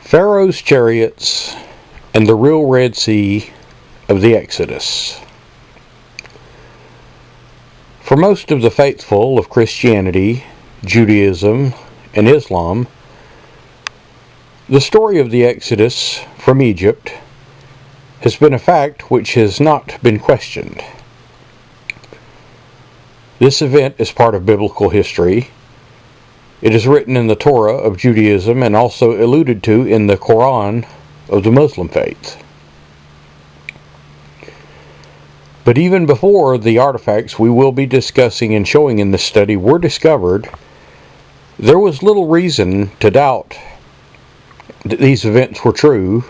Pharaoh's Chariots and the real Red Sea of the Exodus. For most of the faithful of Christianity, Judaism, and Islam, the story of the Exodus from Egypt has been a fact which has not been questioned. This event is part of biblical history. It is written in the Torah of Judaism and also alluded to in the Quran of the Muslim faith. But even before the artifacts we will be discussing and showing in this study were discovered, there was little reason to doubt that these events were true,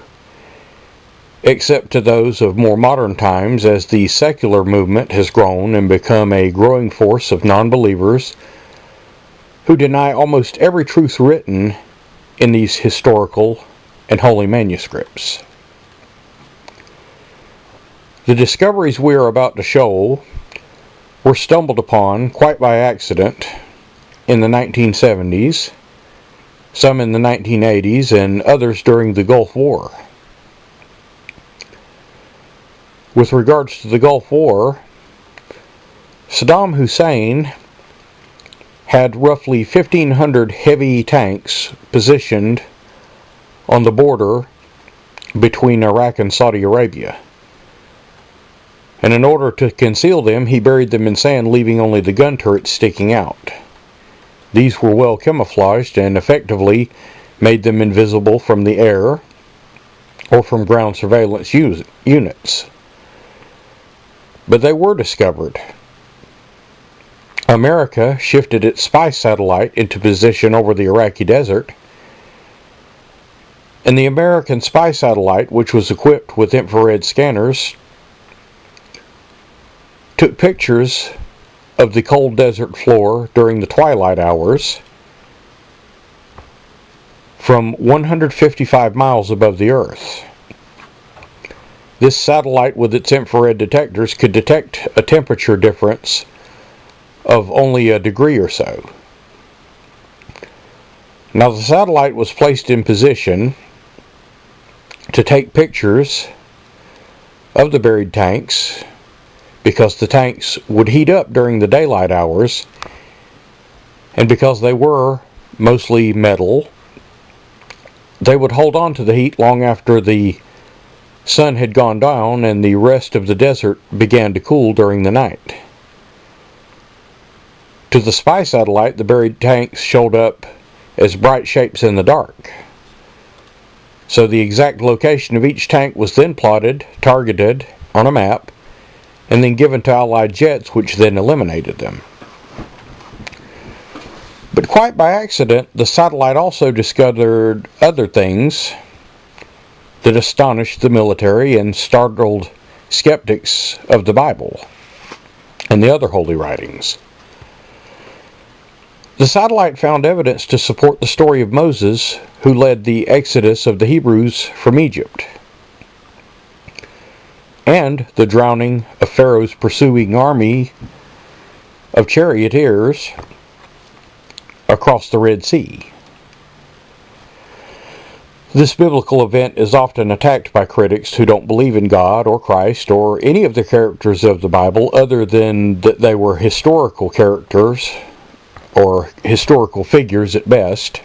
except to those of more modern times, as the secular movement has grown and become a growing force of non-believers who deny almost every truth written in these historical and holy manuscripts. The discoveries we are about to show were stumbled upon quite by accident in the 1970s, some in the 1980s, and others during the Gulf War. With regards to the Gulf War, Saddam Hussein had roughly 1,500 heavy tanks positioned on the border between Iraq and Saudi Arabia. And in order to conceal them, he buried them in sand, leaving only the gun turrets sticking out. These were well camouflaged and effectively made them invisible from the air or from ground surveillance units. But they were discovered. America shifted its spy satellite into position over the Iraqi desert, and the American spy satellite, which was equipped with infrared scanners, took pictures of the cold desert floor during the twilight hours from 155 miles above the Earth. This satellite with its infrared detectors could detect a temperature difference of only a degree or so. Now the satellite was placed in position to take pictures of the buried tanks because the tanks would heat up during the daylight hours, and because they were mostly metal, they would hold on to the heat long after the sun had gone down and the rest of the desert began to cool during the night. To the spy satellite, the buried tanks showed up as bright shapes in the dark. So the exact location of each tank was then plotted, targeted on a map, and then given to Allied jets, which then eliminated them. But quite by accident, the satellite also discovered other things that astonished the military and startled skeptics of the Bible and the other holy writings. The satellite found evidence to support the story of Moses, who led the exodus of the Hebrews from Egypt, and the drowning of Pharaoh's pursuing army of charioteers across the Red Sea. This biblical event is often attacked by critics who don't believe in God or Christ or any of the characters of the Bible other than that they were historical characters or historical figures at best.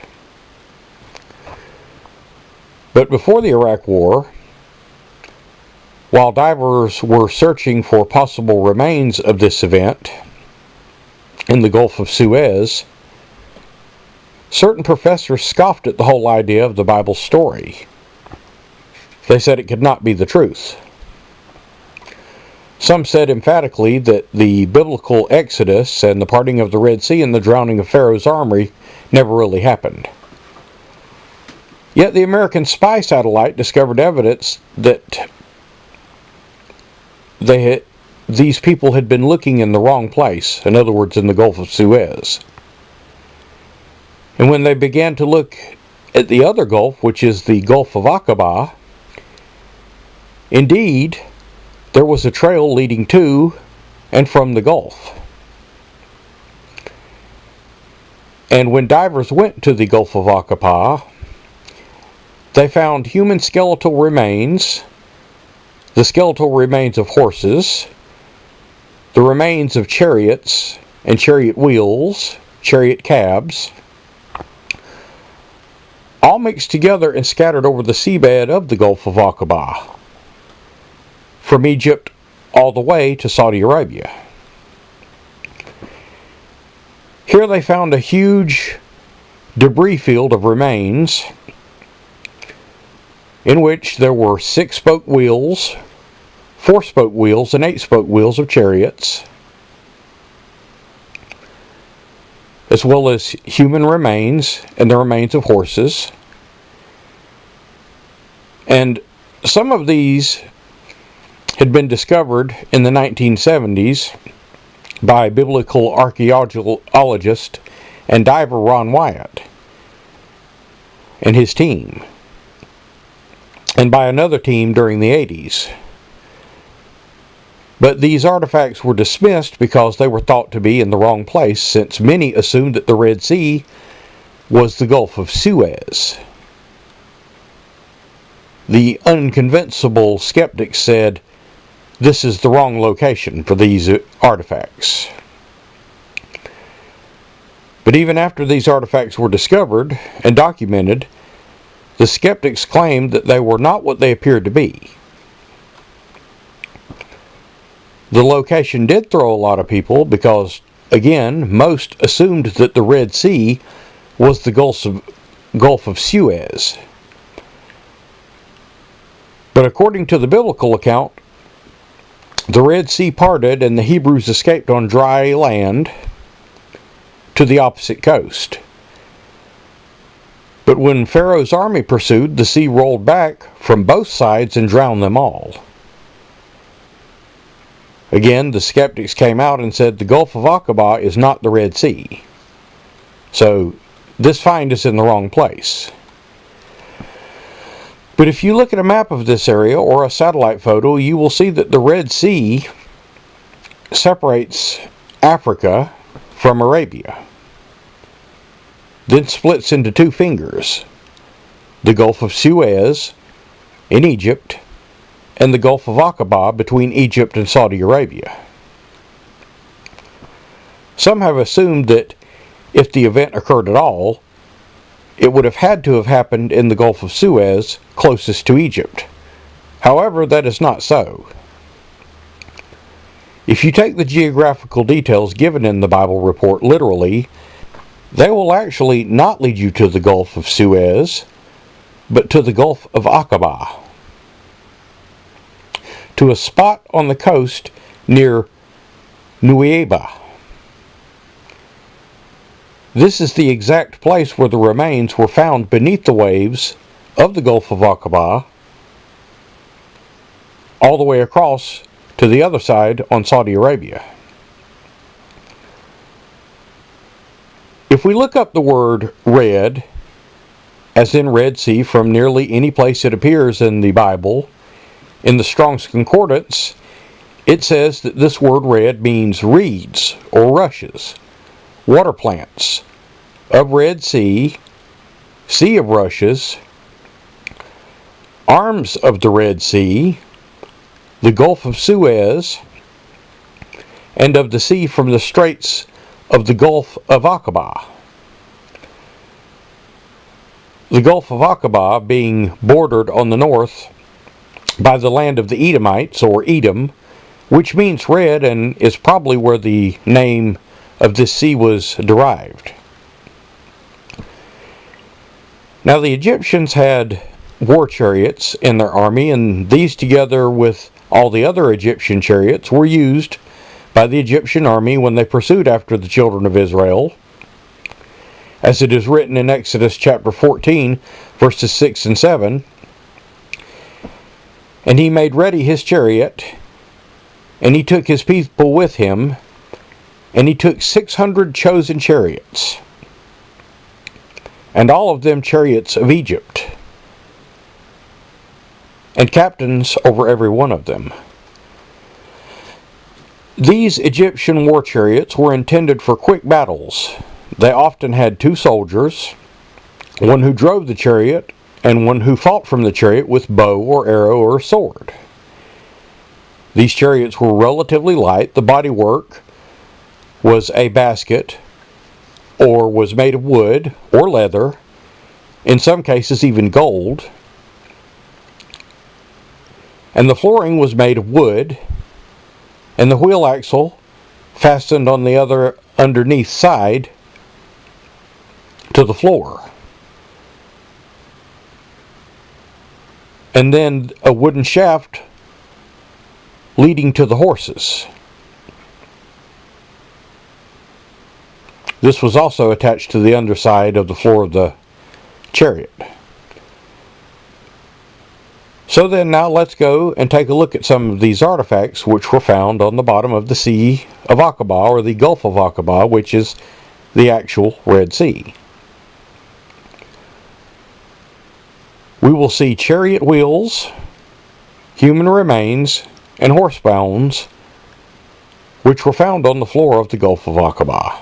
But before the Iraq War, while divers were searching for possible remains of this event in the Gulf of Suez, certain professors scoffed at the whole idea of the Bible story. They said it could not be the truth. Some said emphatically that the biblical Exodus and the parting of the Red Sea and the drowning of Pharaoh's army never really happened. Yet the American spy satellite discovered evidence that these people had been looking in the wrong place, in other words, in the Gulf of Suez. And when they began to look at the other Gulf, which is the Gulf of Aqaba, indeed, there was a trail leading to and from the Gulf. And when divers went to the Gulf of Aqaba, they found human skeletal remains, the skeletal remains of horses, the remains of chariots and chariot wheels, chariot cabs, all mixed together and scattered over the seabed of the Gulf of Aqaba, from Egypt all the way to Saudi Arabia. Here they found a huge debris field of remains in which there were 6-spoke wheels, 4-spoke wheels, and 8-spoke wheels of chariots, as well as human remains and the remains of horses. And some of these had been discovered in the 1970s by biblical archaeologist and diver Ron Wyatt and his team, and by another team during the 80s. But these artifacts were dismissed because they were thought to be in the wrong place, since many assumed that the Red Sea was the Gulf of Suez. The unconvincible skeptics said this is the wrong location for these artifacts. But even after these artifacts were discovered and documented, the skeptics claimed that they were not what they appeared to be. The location did throw a lot of people because, again, most assumed that the Red Sea was the Gulf of Suez. But according to the biblical account, the Red Sea parted and the Hebrews escaped on dry land to the opposite coast. But when Pharaoh's army pursued, the sea rolled back from both sides and drowned them all. Again, the skeptics came out and said the Gulf of Aqaba is not the Red Sea. So this find is in the wrong place. But if you look at a map of this area or a satellite photo, you will see that the Red Sea separates Africa from Arabia, then splits into 2 fingers: the Gulf of Suez in Egypt and the Gulf of Aqaba between Egypt and Saudi Arabia. Some have assumed that if the event occurred at all, it would have had to have happened in the Gulf of Suez, closest to Egypt. However, that is not so. If you take the geographical details given in the Bible report literally, they will actually not lead you to the Gulf of Suez, but to the Gulf of Aqaba, to a spot on the coast near Nuweiba. This is the exact place where the remains were found beneath the waves of the Gulf of Aqaba, all the way across to the other side on Saudi Arabia. If we look up the word red, as in Red Sea, from nearly any place it appears in the Bible, in the Strong's Concordance, it says that this word red means reeds or rushes, water plants of Red Sea, sea of rushes, arms of the Red Sea, the Gulf of Suez, and of the sea from the straits of the Gulf of Aqaba. The Gulf of Aqaba being bordered on the north by the land of the Edomites, or Edom, which means red and is probably where the name of this sea was derived. Now the Egyptians had war chariots in their army, and these, together with all the other Egyptian chariots, were used by the Egyptian army when they pursued after the children of Israel, as it is written in Exodus chapter 14, verses 6 and 7. And he made ready his chariot, and he took his people with him, and he took 600 chosen chariots, and all of them chariots of Egypt, and captains over every one of them. These Egyptian war chariots were intended for quick battles. They often had 2 soldiers, one who drove the chariot and one who fought from the chariot with bow or arrow or sword. These chariots were relatively light. The bodywork was a basket or was made of wood or leather, in some cases even gold. And the flooring was made of wood, and the wheel axle fastened on the other underneath side to the floor. And then a wooden shaft leading to the horses. This was also attached to the underside of the floor of the chariot. So then now let's go and take a look at some of these artifacts which were found on the bottom of the Sea of Aqaba, or the Gulf of Aqaba, which is the actual Red Sea. We will see chariot wheels, human remains, and horse bones, which were found on the floor of the Gulf of Aqaba.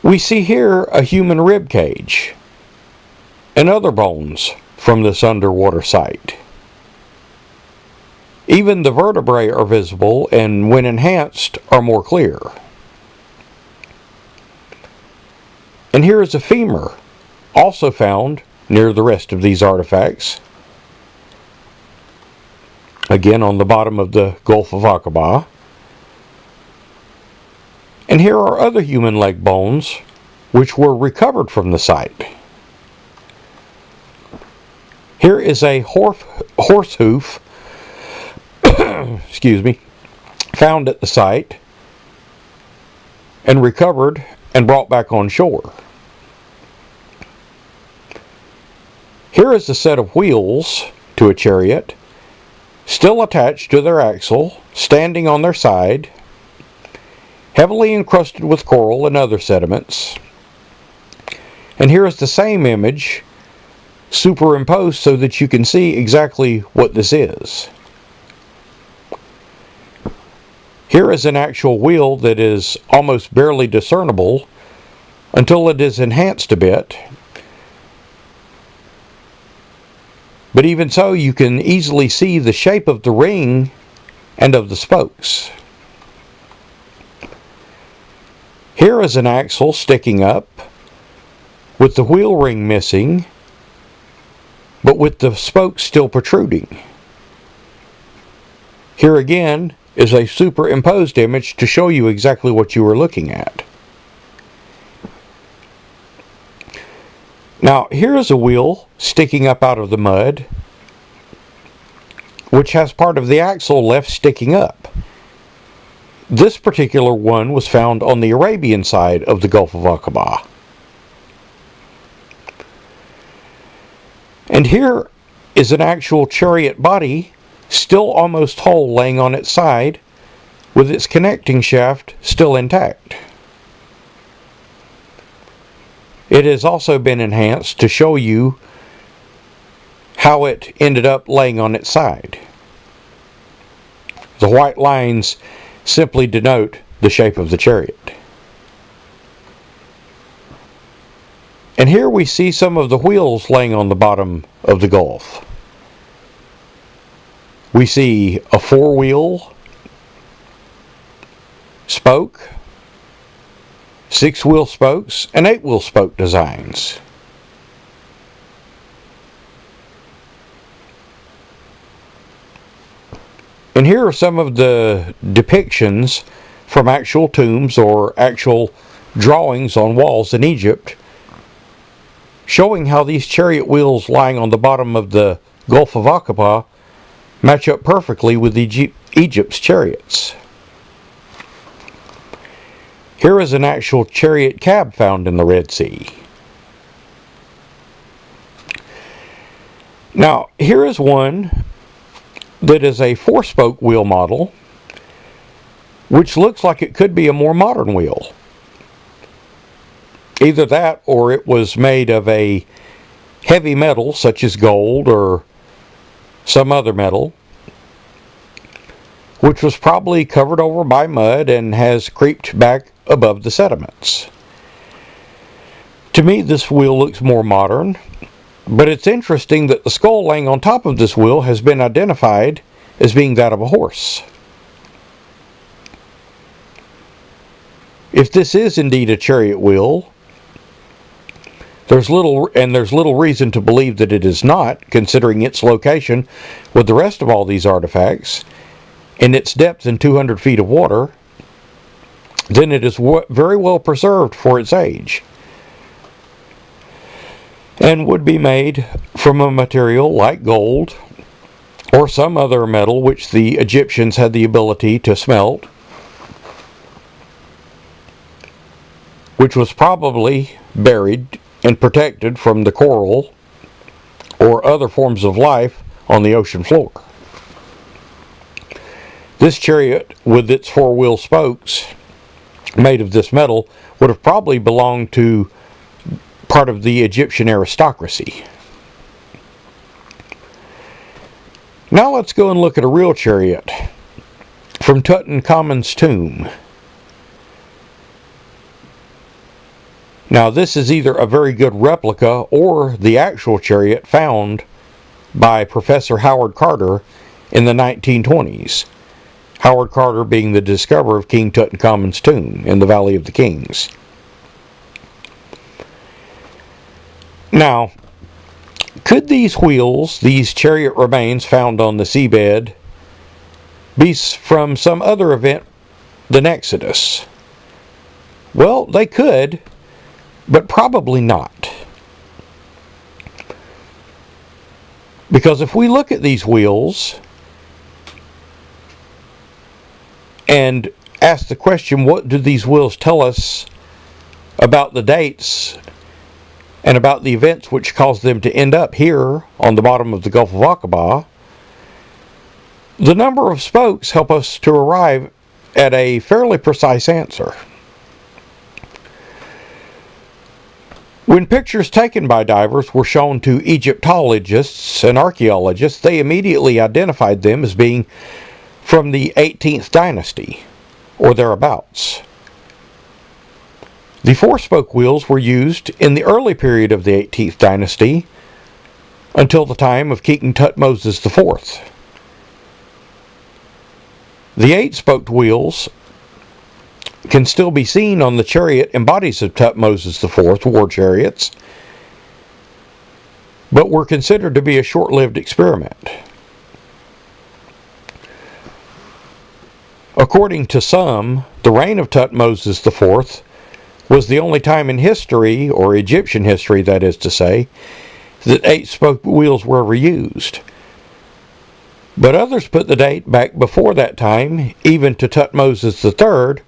We see here a human rib cage and other bones from this underwater site. Even the vertebrae are visible, and when enhanced are more clear. And here is a femur, also found near the rest of these artifacts, again on the bottom of the Gulf of Aqaba. And here are other human leg bones which were recovered from the site. Here is a horse hoof excuse me, found at the site and recovered and brought back on shore. Here is a set of wheels to a chariot, still attached to their axle, standing on their side, heavily encrusted with coral and other sediments. And here is the same image superimposed so that you can see exactly what this is. Here is an actual wheel that is almost barely discernible until it is enhanced a bit. But even so, you can easily see the shape of the ring and of the spokes. Here is an axle sticking up, with the wheel ring missing, but with the spokes still protruding. Here again is a superimposed image to show you exactly what you are looking at. Now, here is a wheel sticking up out of the mud, which has part of the axle left sticking up. This particular one was found on the Arabian side of the Gulf of Aqaba. And here is an actual chariot body, still almost whole, laying on its side, with its connecting shaft still intact. It has also been enhanced to show you how it ended up laying on its side. The white lines simply denote the shape of the chariot. And here we see some of the wheels laying on the bottom of the Gulf. We see a 4-wheel spoke, 6-wheel spokes, and 8-wheel spoke designs. And here are some of the depictions from actual tombs or actual drawings on walls in Egypt, showing how these chariot wheels lying on the bottom of the Gulf of Aqaba match up perfectly with Egypt's chariots. Here is an actual chariot cab found in the Red Sea. Now, here is one that is a 4-spoke wheel model, which looks like it could be a more modern wheel. Either that, or it was made of a heavy metal such as gold or some other metal, which was probably covered over by mud and has creeped back above the sediments. To me, this wheel looks more modern, but it's interesting that the skull laying on top of this wheel has been identified as being that of a horse. If this is indeed a chariot wheel, there's little reason to believe that it is not, considering its location with the rest of all these artifacts, and its depth in 200 feet of water. Then it is very well preserved for its age, and would be made from a material like gold or some other metal which the Egyptians had the ability to smelt, which was probably buried and protected from the coral or other forms of life on the ocean floor. This chariot with its four-wheel spokes made of this metal would have probably belonged to part of the Egyptian aristocracy. Now let's go and look at a real chariot from Tutankhamun's tomb. Now this is either a very good replica or the actual chariot found by Professor Howard Carter in the 1920s. Howard Carter being the discoverer of King Tutankhamun's tomb in the Valley of the Kings. Now, could these wheels, these chariot remains found on the seabed, be from some other event than Exodus? Well, they could, but probably not. Because if we look at these wheels and ask the question, what do these wheels tell us about the dates and about the events which caused them to end up here on the bottom of the Gulf of Aqaba, the number of spokes help us to arrive at a fairly precise answer. When pictures taken by divers were shown to Egyptologists and archaeologists, they immediately identified them as being from the 18th dynasty, or thereabouts. The four-spoke wheels were used in the early period of the 18th dynasty until the time of King Thutmose IV. The eight-spoked wheels can still be seen on the chariot and bodies of Thutmose IV war chariots, but were considered to be a short-lived experiment. According to some, the reign of Thutmose IV was the only time in history, or Egyptian history that is to say, that eight-spoke wheels were ever used. But others put the date back before that time, even to Thutmose III,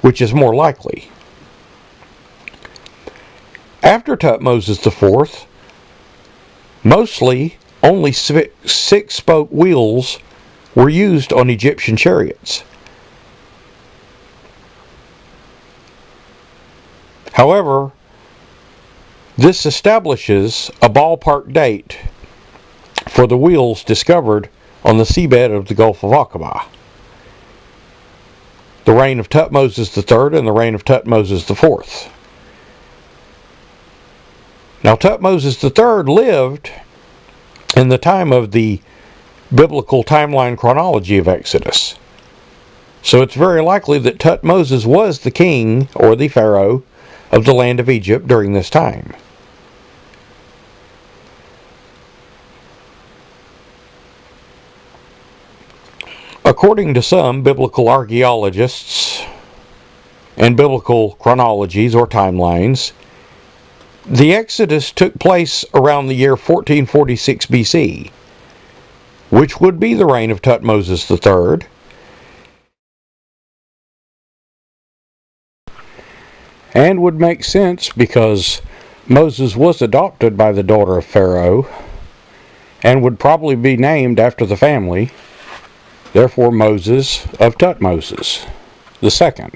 which is more likely. After Thutmose IV, mostly only six-spoke wheels were used on Egyptian chariots. However, this establishes a ballpark date for the wheels discovered on the seabed of the Gulf of Aqaba. The reign of Thutmose III and the reign of Thutmose IV. Now Thutmose III lived in the time of the biblical timeline chronology of Exodus. So it's very likely that Thutmose was the king or the Pharaoh of the land of Egypt during this time. According to some biblical archaeologists and biblical chronologies or timelines, the Exodus took place around the year 1446 BC, which would be the reign of Thutmose III, and would make sense because Moses was adopted by the daughter of Pharaoh and would probably be named after the family, therefore Moses of Thutmose II.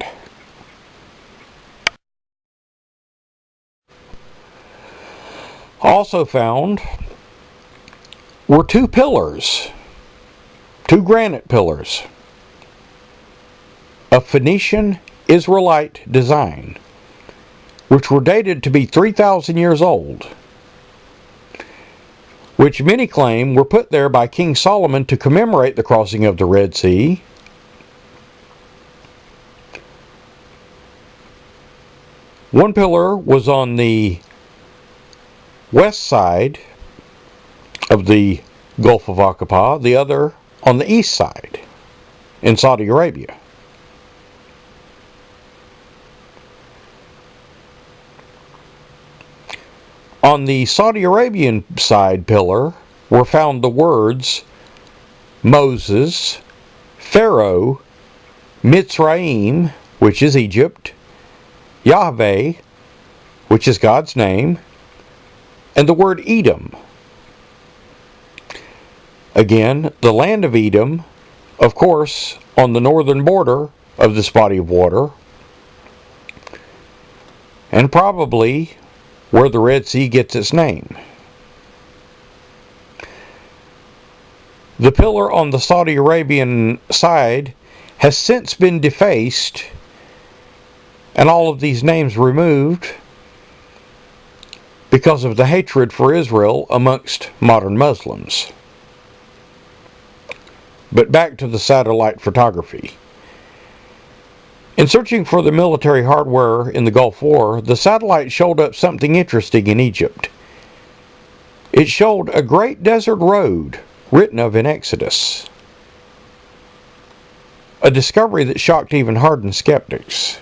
Also found were two pillars, two granite pillars of Phoenician Israelite design, which were dated to be 3,000 years old, which many claim were put there by King Solomon to commemorate the crossing of the Red Sea. One pillar was on the west side of the Gulf of Aqaba, the other on the east side in Saudi Arabia. On the Saudi Arabian side pillar were found the words Moses, Pharaoh, Mitzrayim, which is Egypt, Yahweh, which is God's name, and the word Edom. Again, the land of Edom, of course, on the northern border of this body of water, and probably where the Red Sea gets its name. The pillar on the Saudi Arabian side has since been defaced and all of these names removed because of the hatred for Israel amongst modern Muslims. But back to the satellite photography. In searching for the military hardware in the Gulf War, the satellite showed up something interesting in Egypt. It showed a great desert road written of in Exodus. A discovery that shocked even hardened skeptics.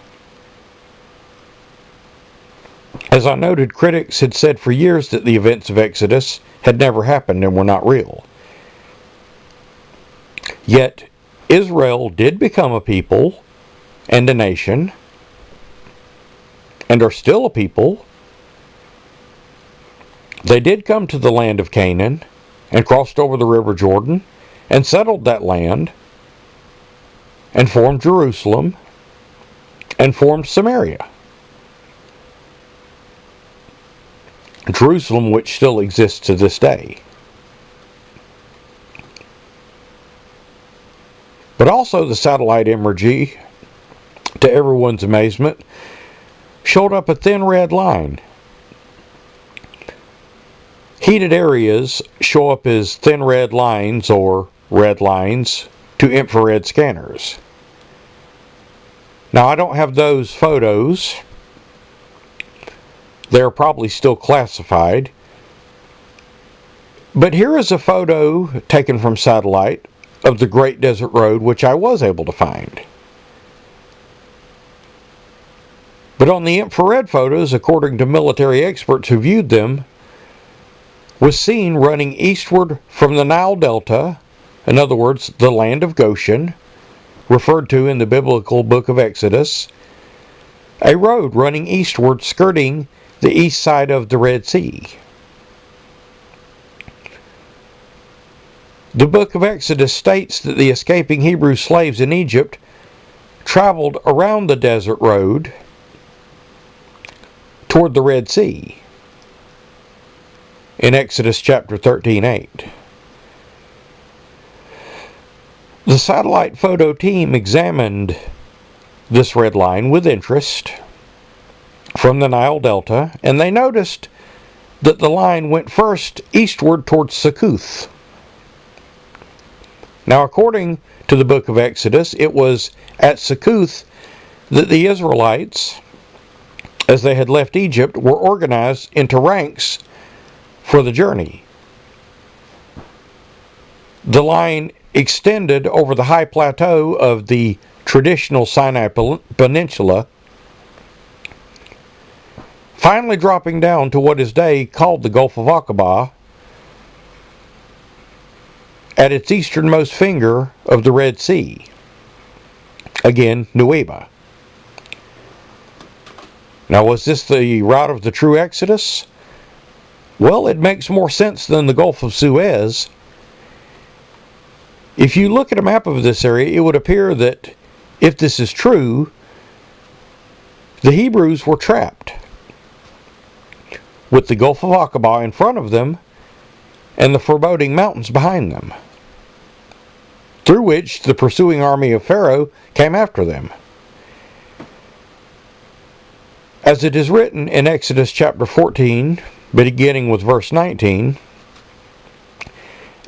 As I noted, critics had said for years that the events of Exodus had never happened and were not real. Yet, Israel did become a people and a nation, and are still a people. They did come to the land of Canaan, and crossed over the river Jordan, and settled that land, and formed Jerusalem, and formed Samaria. Jerusalem, which still exists to this day. But also the satellite imagery, to everyone's amazement, showed up a thin red line. Heated areas show up as thin red lines or red lines to infrared scanners. Now, I don't have those photos. They're probably still classified. But here is a photo taken from satellite of the Great Desert Road, which I was able to find. But on the infrared photos, according to military experts who viewed them, was seen running eastward from the Nile Delta, in other words, the land of Goshen, referred to in the biblical book of Exodus, a road running eastward skirting the east side of the Red Sea. The book of Exodus states that the escaping Hebrew slaves in Egypt traveled around the desert road toward the Red Sea in Exodus chapter 13:8. The satellite photo team examined this red line with interest from the Nile Delta, and they noticed that the line went first eastward towards Succoth. Now, according to the book of Exodus, it was at Succoth that the Israelites, as they had left Egypt, were organized into ranks for the journey. The line extended over the high plateau of the traditional Sinai Peninsula, finally dropping down to what is today called the Gulf of Aqaba, at its easternmost finger of the Red Sea. Again, Nuweiba. Now, was this the route of the true Exodus? Well, it makes more sense than the Gulf of Suez. If you look at a map of this area, it would appear that, if this is true, the Hebrews were trapped with the Gulf of Aqaba in front of them and the foreboding mountains behind them, through which the pursuing army of Pharaoh came after them. As it is written in Exodus chapter 14, beginning with verse 19,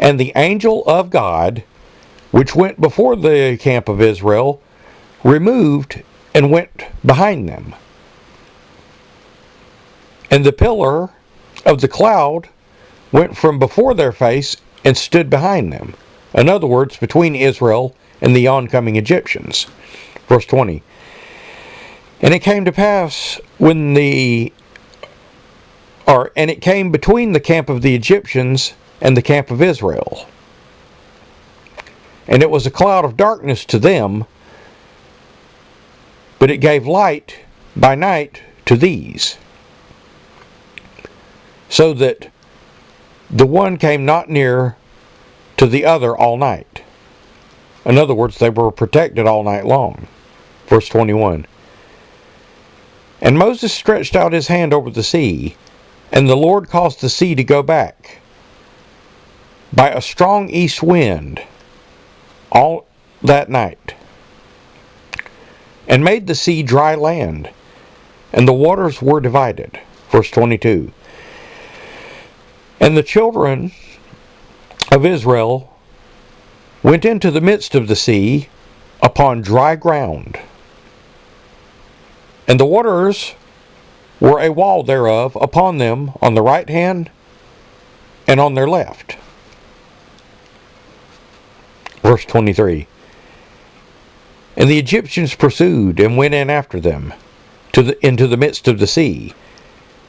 and the angel of God, which went before the camp of Israel, removed and went behind them. And the pillar of the cloud went from before their face and stood behind them. In other words, between Israel and the oncoming Egyptians. Verse 20. And it came to pass and it came between the camp of the Egyptians and the camp of Israel. And it was a cloud of darkness to them, but it gave light by night to these, so that the one came not near to the other all night. In other words, they were protected all night long. Verse 21. And Moses stretched out his hand over the sea, and the Lord caused the sea to go back by a strong east wind all that night, and made the sea dry land, and the waters were divided. Verse 22. And the children of Israel went into the midst of the sea upon dry ground, and the waters were a wall thereof upon them on the right hand and on their left. Verse 23. And the Egyptians pursued and went in after them into the midst of the sea,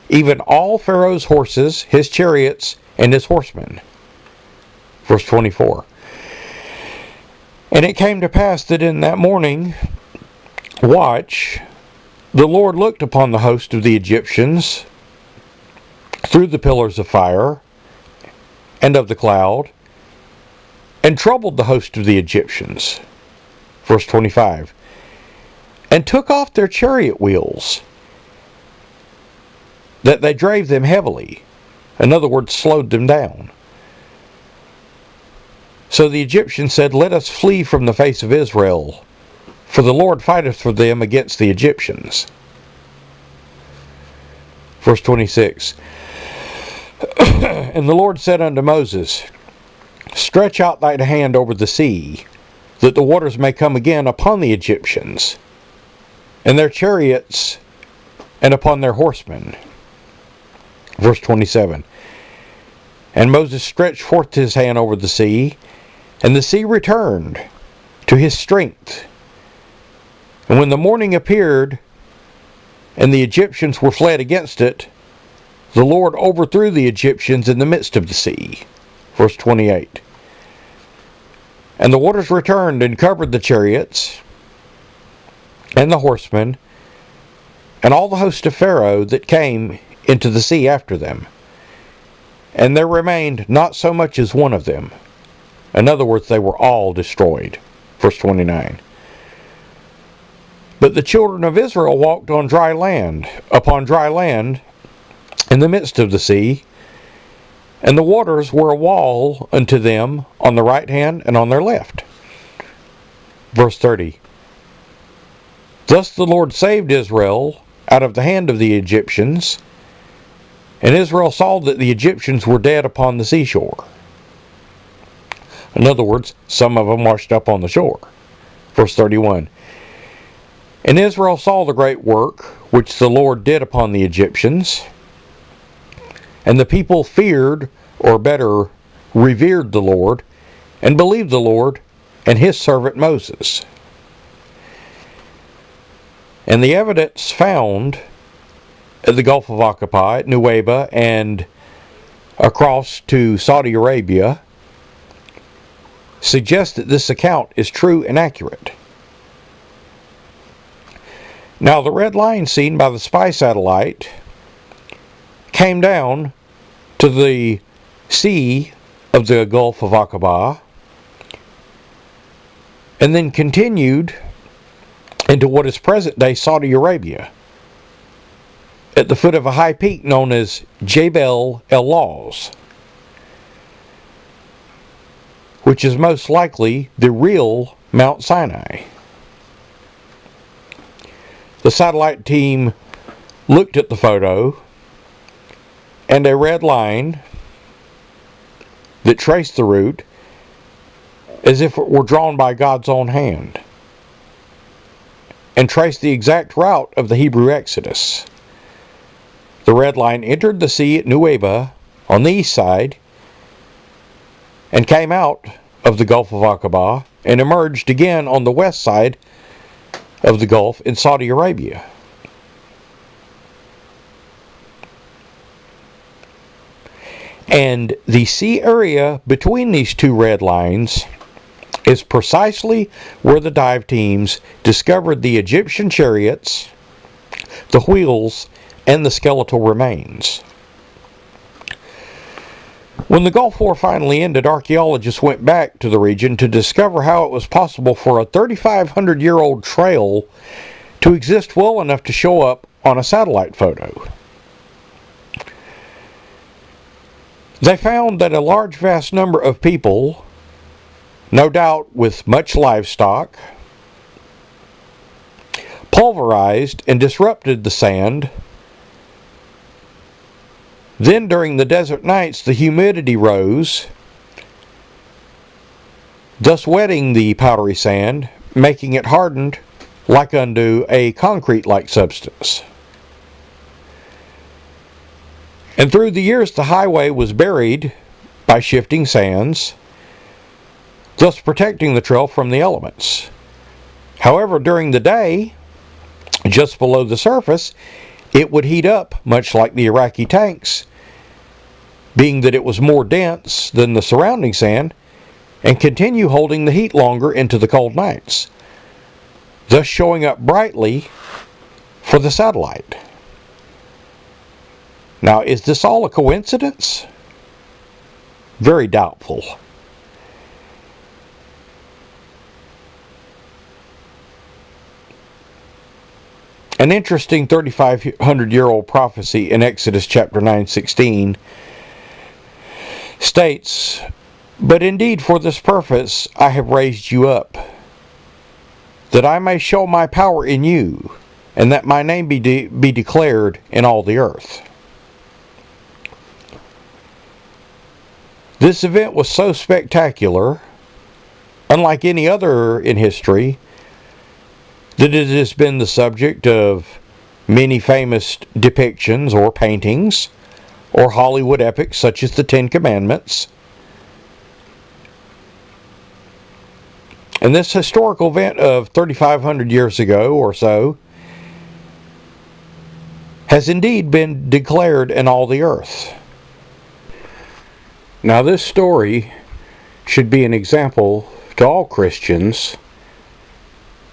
even all Pharaoh's horses, his chariots, and his horsemen. Verse 24. And it came to pass that in that morning watch, the Lord looked upon the host of the Egyptians through the pillars of fire and of the cloud, and troubled the host of the Egyptians. Verse 25. And took off their chariot wheels, that they drave them heavily. In other words, slowed them down. So the Egyptians said, Let us flee from the face of Israel, for the Lord fighteth for them against the Egyptians. Verse 26. And the Lord said unto Moses, Stretch out thine hand over the sea, that the waters may come again upon the Egyptians, and their chariots, and upon their horsemen. Verse 27. And Moses stretched forth his hand over the sea, and the sea returned to his strength. And when the morning appeared, and the Egyptians were fled against it, the Lord overthrew the Egyptians in the midst of the sea. Verse 28. And the waters returned and covered the chariots, and the horsemen, and all the host of Pharaoh that came into the sea after them. And there remained not so much as one of them. In other words, they were all destroyed. Verse 29. But the children of Israel walked on dry land, upon dry land, in the midst of the sea, and the waters were a wall unto them on the right hand and on their left. Verse 30. Thus the Lord saved Israel out of the hand of the Egyptians, and Israel saw that the Egyptians were dead upon the seashore. In other words, some of them washed up on the shore. Verse 31. And Israel saw the great work which the Lord did upon the Egyptians, and the people feared, or better, revered the Lord, and believed the Lord and his servant Moses. And the evidence found at the Gulf of Aqaba, at Nuweiba, and across to Saudi Arabia suggests that this account is true and accurate. Now, the red line seen by the spy satellite came down to the sea of the Gulf of Aqaba and then continued into what is present-day Saudi Arabia at the foot of a high peak known as Jebel el-Lawz, which is most likely the real Mount Sinai. The satellite team looked at the photo, and a red line that traced the route as if it were drawn by God's own hand, and traced the exact route of the Hebrew Exodus. The red line entered the sea at Nueva on the east side and came out of the Gulf of Aqaba and emerged again on the west side of the Gulf in Saudi Arabia. And the sea area between these two red lines is precisely where the dive teams discovered the Egyptian chariots, the wheels, and the skeletal remains. When the Gulf War finally ended, archaeologists went back to the region to discover how it was possible for a 3,500-year-old trail to exist well enough to show up on a satellite photo. They found that a large, vast number of people, no doubt with much livestock, pulverized and disrupted the sand. Then during the desert nights, the humidity rose, thus wetting the powdery sand, making it hardened like unto a concrete-like substance. And through the years, the highway was buried by shifting sands, thus protecting the trail from the elements. However, during the day, just below the surface, it would heat up, much like the Iraqi tanks, being that it was more dense than the surrounding sand, and continue holding the heat longer into the cold nights, thus showing up brightly for the satellite. Now, is this all a coincidence? Very doubtful. An interesting 3,500-year-old prophecy in Exodus chapter 9:16 states, "But indeed for this purpose I have raised you up, that I may show my power in you, and that my name be declared in all the earth." This event was so spectacular, unlike any other in history, that it has been the subject of many famous depictions or paintings, or Hollywood epics such as the Ten Commandments. And this historical event of 3,500 years ago or so has indeed been declared in all the earth. Now, this story should be an example to all Christians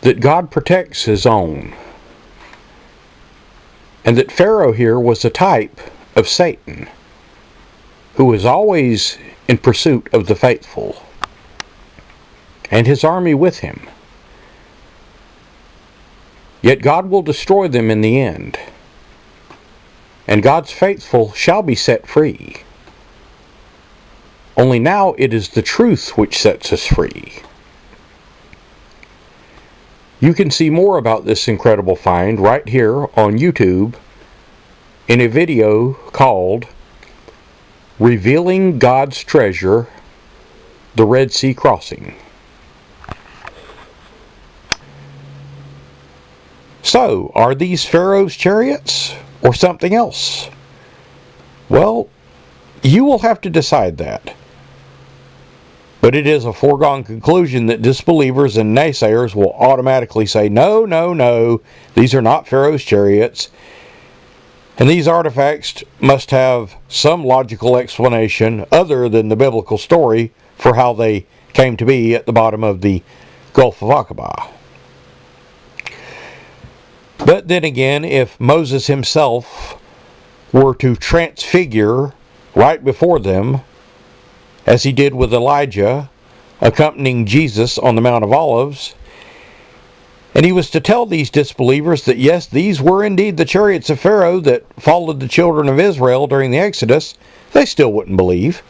that God protects His own, and that Pharaoh here was a type of Satan, who is always in pursuit of the faithful, and his army with him. Yet God will destroy them in the end, and God's faithful shall be set free. Only now it is the truth which sets us free. You can see more about this incredible find right here on YouTube in a video called "Revealing God's Treasure, the Red Sea Crossing." So, are these Pharaoh's chariots or something else? Well, you will have to decide that. But it is a foregone conclusion that disbelievers and naysayers will automatically say, no, no, no, these are not Pharaoh's chariots, and these artifacts must have some logical explanation other than the biblical story for how they came to be at the bottom of the Gulf of Aqaba. But then again, if Moses himself were to transfigure right before them, as he did with Elijah, accompanying Jesus on the Mount of Olives, and he was to tell these disbelievers that yes, these were indeed the chariots of Pharaoh that followed the children of Israel during the Exodus, they still wouldn't believe.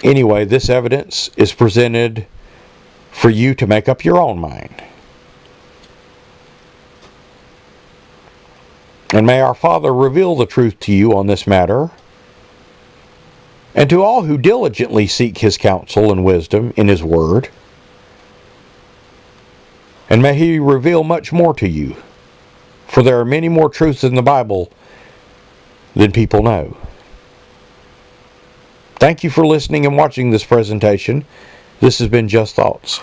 Anyway, this evidence is presented for you to make up your own mind. And may our Father reveal the truth to you on this matter, and to all who diligently seek His counsel and wisdom in His Word. And may He reveal much more to you, for there are many more truths in the Bible than people know. Thank you for listening and watching this presentation. This has been Just Thoughts.